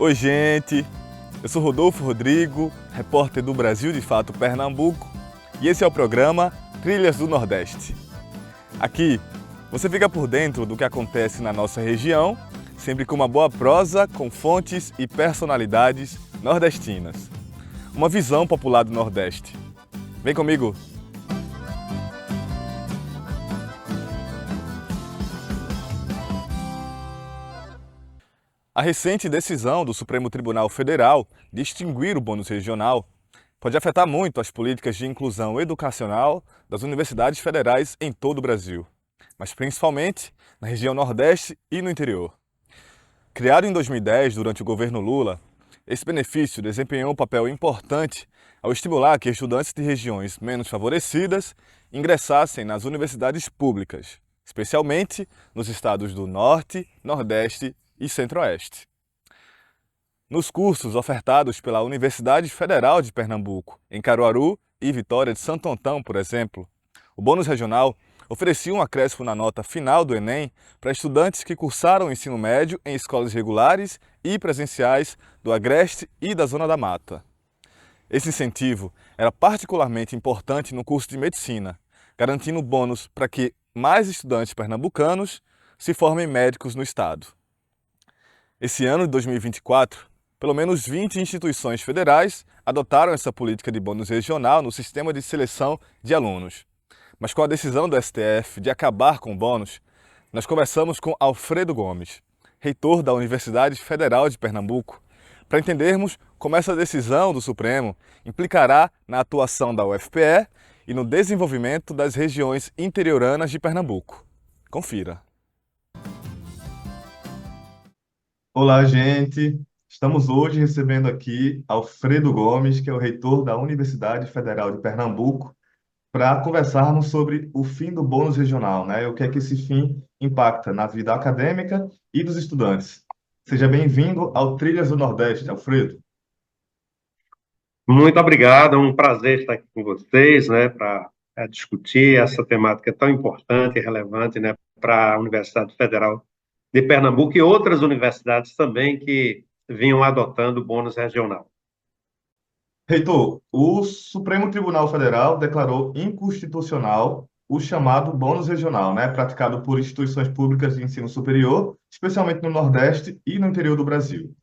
Oi, gente! Eu sou Rodolfo Rodrigo, repórter do Brasil de Fato Pernambuco, e esse é o programa Trilhas do Nordeste. Aqui, você fica por dentro do que acontece na nossa região, sempre com uma boa prosa, com fontes e personalidades nordestinas. Uma visão popular do Nordeste. Vem comigo! A recente decisão do Supremo Tribunal Federal de extinguir o bônus regional pode afetar muito as políticas de inclusão educacional das universidades federais em todo o Brasil, mas principalmente na região Nordeste e no interior. Criado em 2010 durante o governo Lula, esse benefício desempenhou um papel importante ao estimular que estudantes de regiões menos favorecidas ingressassem nas universidades públicas, especialmente nos estados do Norte, Nordeste e Centro-Oeste. Nos cursos ofertados pela Universidade Federal de Pernambuco, em Caruaru e Vitória de Santo Antão, por exemplo, o bônus regional oferecia um acréscimo na nota final do Enem para estudantes que cursaram o ensino médio em escolas regulares e presenciais do Agreste e da Zona da Mata. Esse incentivo era particularmente importante no curso de medicina, garantindo bônus para que mais estudantes pernambucanos se formem médicos no estado. Esse ano de 2024, pelo menos 20 instituições federais adotaram essa política de bônus regional no sistema de seleção de alunos. Mas com a decisão do STF de acabar com o bônus, nós conversamos com Alfredo Gomes, reitor da Universidade Federal de Pernambuco, para entendermos como essa decisão do Supremo implicará na atuação da UFPE e no desenvolvimento das regiões interioranas de Pernambuco. Confira. Olá, gente. Estamos hoje recebendo aqui Alfredo Gomes, que é o reitor da Universidade Federal de Pernambuco, para conversarmos sobre o fim do bônus regional, né? O que é que esse fim impacta na vida acadêmica e dos estudantes. Seja bem-vindo ao Trilhas do Nordeste, Alfredo. Muito obrigado, é um prazer estar aqui com vocês, né, para discutir essa temática tão importante e relevante, né, para a Universidade Federal de Pernambuco e outras universidades também que vinham adotando o bônus regional. Reitor, o Supremo Tribunal Federal declarou inconstitucional o chamado bônus regional, né, praticado por instituições públicas de ensino superior, especialmente no Nordeste e no interior do Brasil.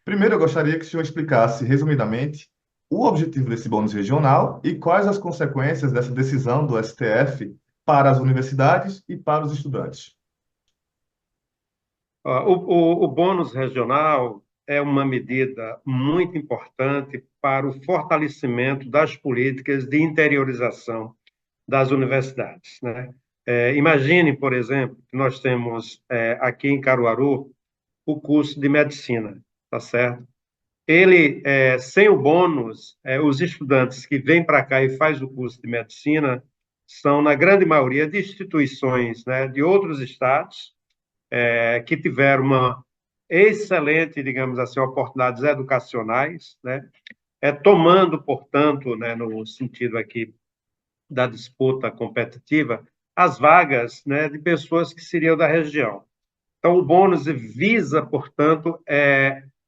Primeiro, eu gostaria que o senhor explicasse, resumidamente, o objetivo desse bônus regional e quais as consequências dessa decisão do STF para as universidades e para os estudantes. O bônus regional é uma medida muito importante para o fortalecimento das políticas de interiorização das universidades, né? Imagine, por exemplo, que nós temos aqui em Caruaru o curso de medicina, tá certo? Ele, sem o bônus, os estudantes que vêm para cá e faz o curso de medicina são, na grande maioria, de instituições, né, de outros estados, que tiveram uma excelente, digamos assim, oportunidades educacionais, né, tomando, portanto, né, no sentido aqui da disputa competitiva, as vagas, né, de pessoas que seriam da região. Então, o bônus visa, portanto,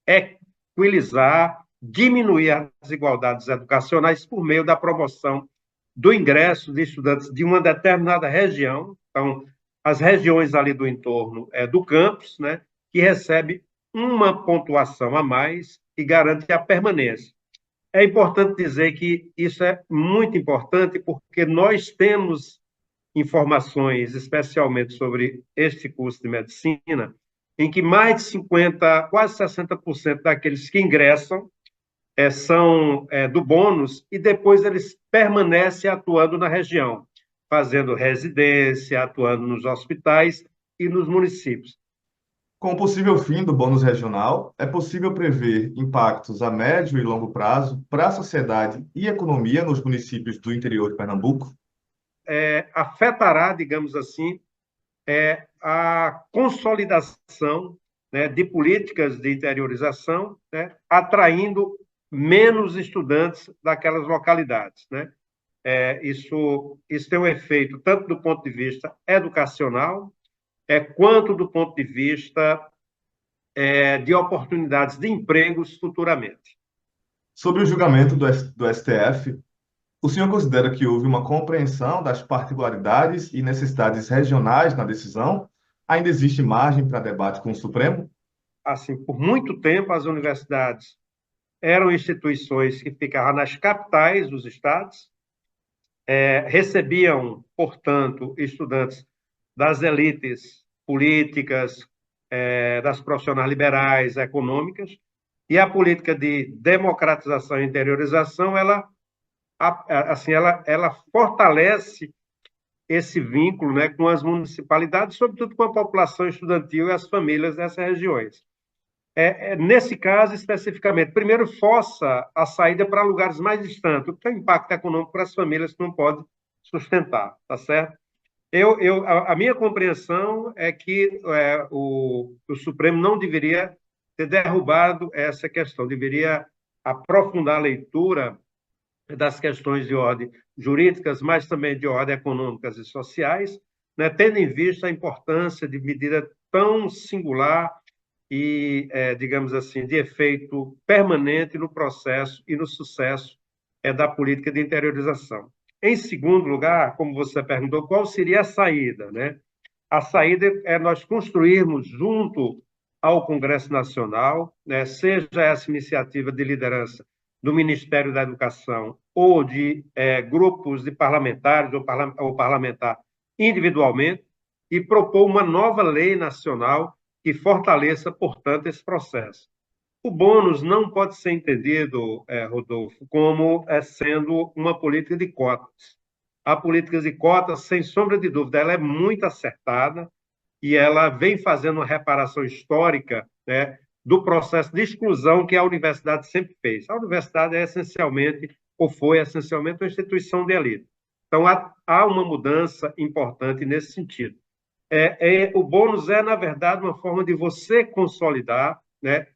equilibrar, diminuir as desigualdades educacionais por meio da promoção do ingresso de estudantes de uma determinada região, então, as regiões ali do entorno do campus, né, que recebe uma pontuação a mais e garante a permanência. É importante dizer que isso é muito importante porque nós temos informações, especialmente sobre este curso de medicina, em que mais de 50, quase 60% daqueles que ingressam são do bônus e depois eles permanecem atuando na região, fazendo residência, atuando nos hospitais e nos municípios. Com o possível fim do bônus regional, é possível prever impactos a médio e longo prazo para a sociedade e economia nos municípios do interior de Pernambuco? Afetará, digamos assim, a consolidação, né, de políticas de interiorização, né, atraindo menos estudantes daquelas localidades, né? Isso tem um efeito tanto do ponto de vista educacional, quanto do ponto de vista de oportunidades de empregos futuramente. Sobre o julgamento do STF, o senhor considera que houve uma compreensão das particularidades e necessidades regionais na decisão? Ainda existe margem para debate com o Supremo? Assim, por muito tempo, as universidades eram instituições que ficavam nas capitais dos estados, recebiam, portanto, estudantes das elites políticas, das profissionais liberais, econômicas, e a política de democratização e interiorização, ela fortalece esse vínculo, né, com as municipalidades, sobretudo com a população estudantil e as famílias dessas regiões. Nesse caso, especificamente, primeiro, força a saída para lugares mais distantes, o que tem impacto econômico para as famílias que não podem sustentar, tá certo? A minha compreensão é que o Supremo não deveria ter derrubado essa questão, deveria aprofundar a leitura das questões de ordem jurídicas, mas também de ordem econômicas e sociais, né, tendo em vista a importância de medida tão singular e, digamos assim, de efeito permanente no processo e no sucesso da política de interiorização. Em segundo lugar, como você perguntou, qual seria a saída, né? A saída é nós construirmos junto ao Congresso Nacional, né, seja essa iniciativa de liderança do Ministério da Educação ou de grupos de parlamentares ou parlamentar individualmente, e propor uma nova lei nacional que fortaleça, portanto, esse processo. O bônus não pode ser entendido, Rodolfo, como sendo uma política de cotas. A política de cotas, sem sombra de dúvida, ela é muito acertada e ela vem fazendo uma reparação histórica, né, do processo de exclusão que a universidade sempre fez. A universidade é essencialmente, ou foi essencialmente, uma instituição de elite. Então, há uma mudança importante nesse sentido. O bônus na verdade, uma forma de você consolidar, né,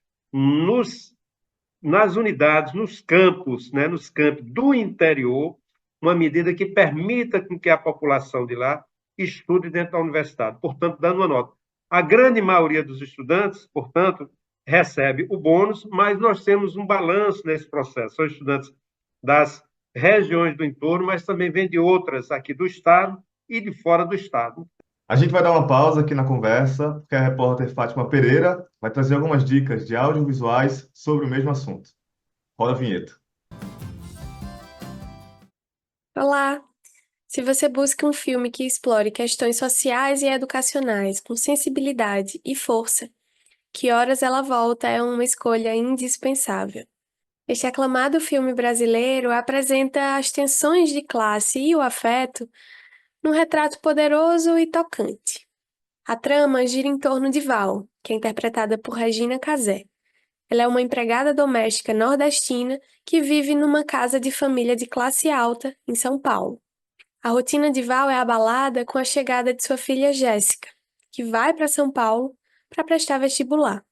nas unidades, nos campos, né, nos campos do interior, uma medida que permita que a população de lá estude dentro da universidade, portanto, dando uma nota. A grande maioria dos estudantes, portanto, recebe o bônus, mas nós temos um balanço nesse processo. São estudantes das regiões do entorno, mas também vêm de outras aqui do Estado e de fora do Estado. A gente vai dar uma pausa aqui na conversa, porque a repórter Fátima Pereira vai trazer algumas dicas de audiovisuais sobre o mesmo assunto. Roda a vinheta. Olá! Se você busca um filme que explore questões sociais e educacionais com sensibilidade e força, Que Horas Ela Volta é uma escolha indispensável. Este aclamado filme brasileiro apresenta as tensões de classe e o afeto num retrato poderoso e tocante. A trama gira em torno de Val, que é interpretada por Regina Casé. Ela é uma empregada doméstica nordestina que vive numa casa de família de classe alta em São Paulo. A rotina de Val é abalada com a chegada de sua filha Jéssica, que vai para São Paulo para prestar vestibular.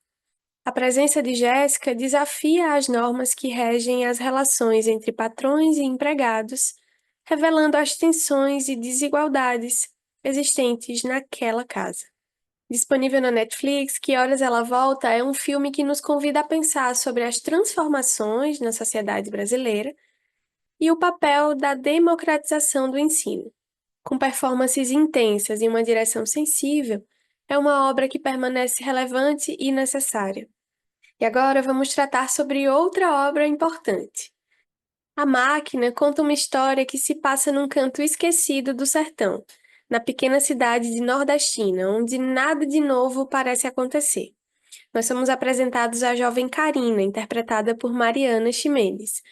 A presença de Jéssica desafia as normas que regem as relações entre patrões e empregados, revelando as tensões e desigualdades existentes naquela casa. Disponível na Netflix, Que Horas Ela Volta é um filme que nos convida a pensar sobre as transformações na sociedade brasileira e o papel da democratização do ensino. Com performances intensas e uma direção sensível, é uma obra que permanece relevante e necessária. E agora vamos tratar sobre outra obra importante. A Máquina conta uma história que se passa num canto esquecido do sertão, na pequena cidade de Nordestina, onde nada de novo parece acontecer. Nós somos apresentados à jovem Karina, interpretada por Mariana Ximenes,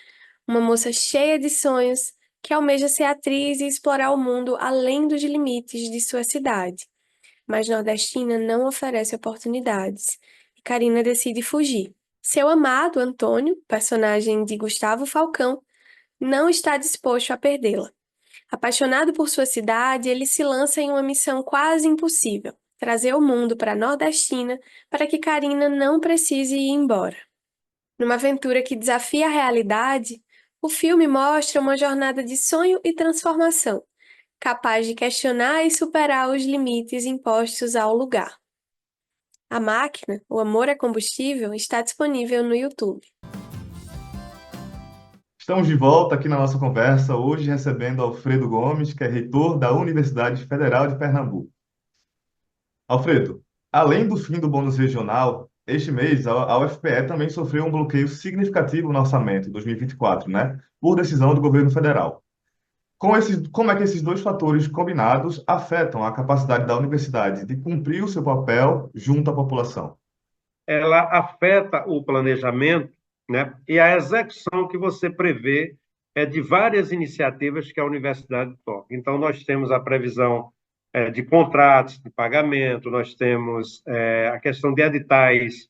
uma moça cheia de sonhos que almeja ser atriz e explorar o mundo além dos limites de sua cidade. Mas Nordestina não oferece oportunidades, e Karina decide fugir. Seu amado, Antônio, personagem de Gustavo Falcão, não está disposto a perdê-la. Apaixonado por sua cidade, ele se lança em uma missão quase impossível: trazer o mundo para a Nordestina para que Karina não precise ir embora. Numa aventura que desafia a realidade, o filme mostra uma jornada de sonho e transformação, capaz de questionar e superar os limites impostos ao lugar. A Máquina, O Amor é Combustível, está disponível no YouTube. Estamos de volta aqui na nossa conversa, hoje recebendo Alfredo Gomes, que é reitor da Universidade Federal de Pernambuco. Alfredo, além do fim do bônus regional, este mês a UFPE também sofreu um bloqueio significativo no orçamento 2024, né? Por decisão do governo federal. Como é que esses dois fatores combinados afetam a capacidade da universidade de cumprir o seu papel junto à população? Ela afeta o planejamento, né, e a execução que você prevê de várias iniciativas que a universidade toca. Então, nós temos a previsão de contratos de pagamento, nós temos a questão de editais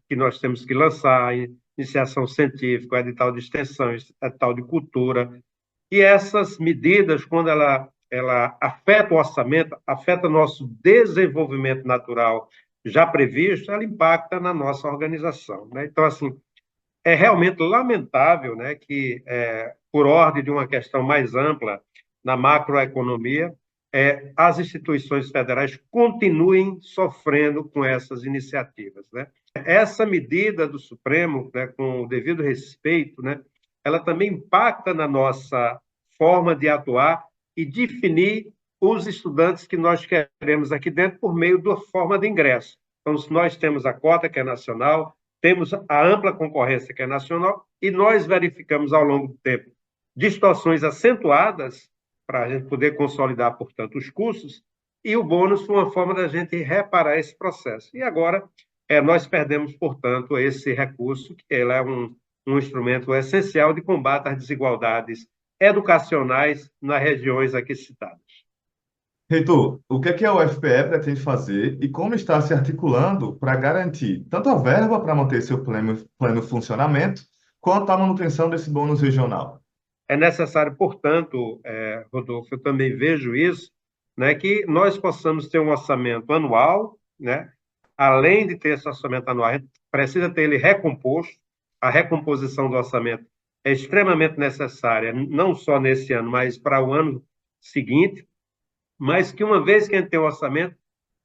que nós temos que lançar, iniciação científica, edital de extensão, edital de cultura, e essas medidas, quando ela afeta o orçamento, afeta nosso desenvolvimento natural já previsto, ela impacta na nossa organização, né? Então, assim, é realmente lamentável, né, que, por ordem de uma questão mais ampla na macroeconomia, as instituições federais continuem sofrendo com essas iniciativas, né? Essa medida do Supremo, né, com o devido respeito, né, ela também impacta na nossa forma de atuar e definir os estudantes que nós queremos aqui dentro por meio da forma de ingresso. Então, nós temos a cota, que é nacional, temos a ampla concorrência, que é nacional, e nós verificamos ao longo do tempo distorções acentuadas para a gente poder consolidar, portanto, os cursos, e o bônus foi uma forma da gente reparar esse processo. E agora, nós perdemos, portanto, esse recurso, que ele é um instrumento essencial de combate às desigualdades educacionais nas regiões aqui citadas. Reitor, o que é que a UFPE pretende fazer e como está se articulando para garantir tanto a verba para manter seu pleno funcionamento, quanto a manutenção desse bônus regional? É necessário, portanto, Rodolfo, eu também vejo isso, né, que nós possamos ter um orçamento anual, né, além de ter esse orçamento anual, a gente precisa ter ele recomposto. A recomposição do orçamento é extremamente necessária, não só nesse ano, mas para o ano seguinte, mas que uma vez que a gente tem o orçamento,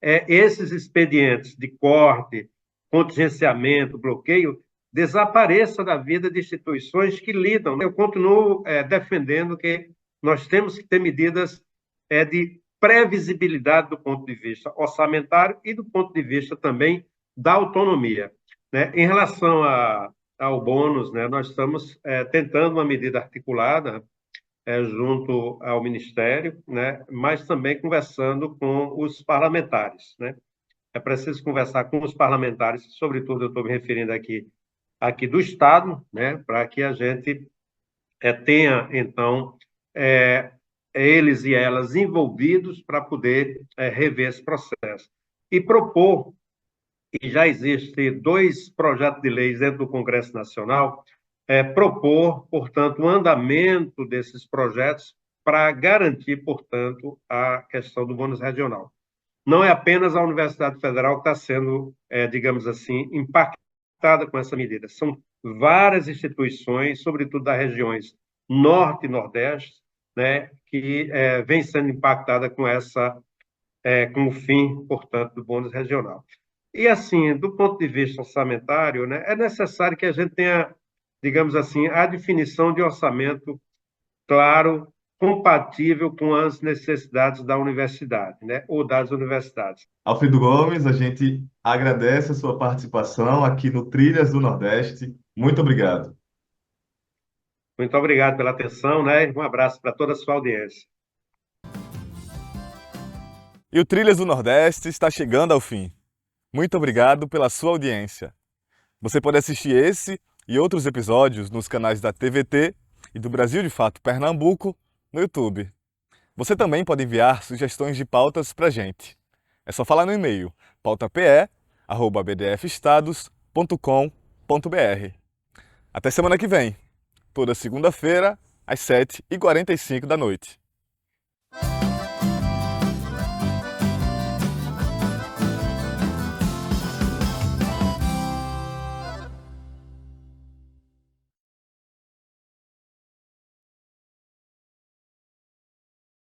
esses expedientes de corte, contingenciamento, bloqueio, desapareça da vida de instituições que lidam. Eu continuo defendendo que nós temos que ter medidas de previsibilidade do ponto de vista orçamentário e do ponto de vista também da autonomia, né? Em relação ao bônus, né, nós estamos tentando uma medida articulada junto ao Ministério, né, mas também conversando com os parlamentares, né? É preciso conversar com os parlamentares, sobretudo eu estou me referindo aqui do Estado, né, para que a gente tenha, então, eles e elas envolvidos para poder rever esse processo. E propor, e já existem 2 projetos de leis dentro do Congresso Nacional, propor, portanto, o andamento desses projetos para garantir, portanto, a questão do bônus regional. Não é apenas a Universidade Federal que está sendo, digamos assim, impactada com essa medida. São várias instituições, sobretudo das regiões Norte e Nordeste, né, que vem sendo impactada com com o fim, portanto, do bônus regional. E, assim, do ponto de vista orçamentário, né, é necessário que a gente tenha, digamos assim, a definição de orçamento claro, compatível com as necessidades da universidade, né, ou das universidades. Alfredo Gomes, a gente agradece a sua participação aqui no Trilhas do Nordeste. Muito obrigado. Muito obrigado pela atenção, né? Um abraço para toda a sua audiência. E o Trilhas do Nordeste está chegando ao fim. Muito obrigado pela sua audiência. Você pode assistir esse e outros episódios nos canais da TVT e do Brasil de Fato Pernambuco no YouTube. Você também pode enviar sugestões de pautas para a gente. É só falar no e-mail pautape@bdfestados.com.br. Até semana que vem, toda segunda-feira, às 7h45 da noite.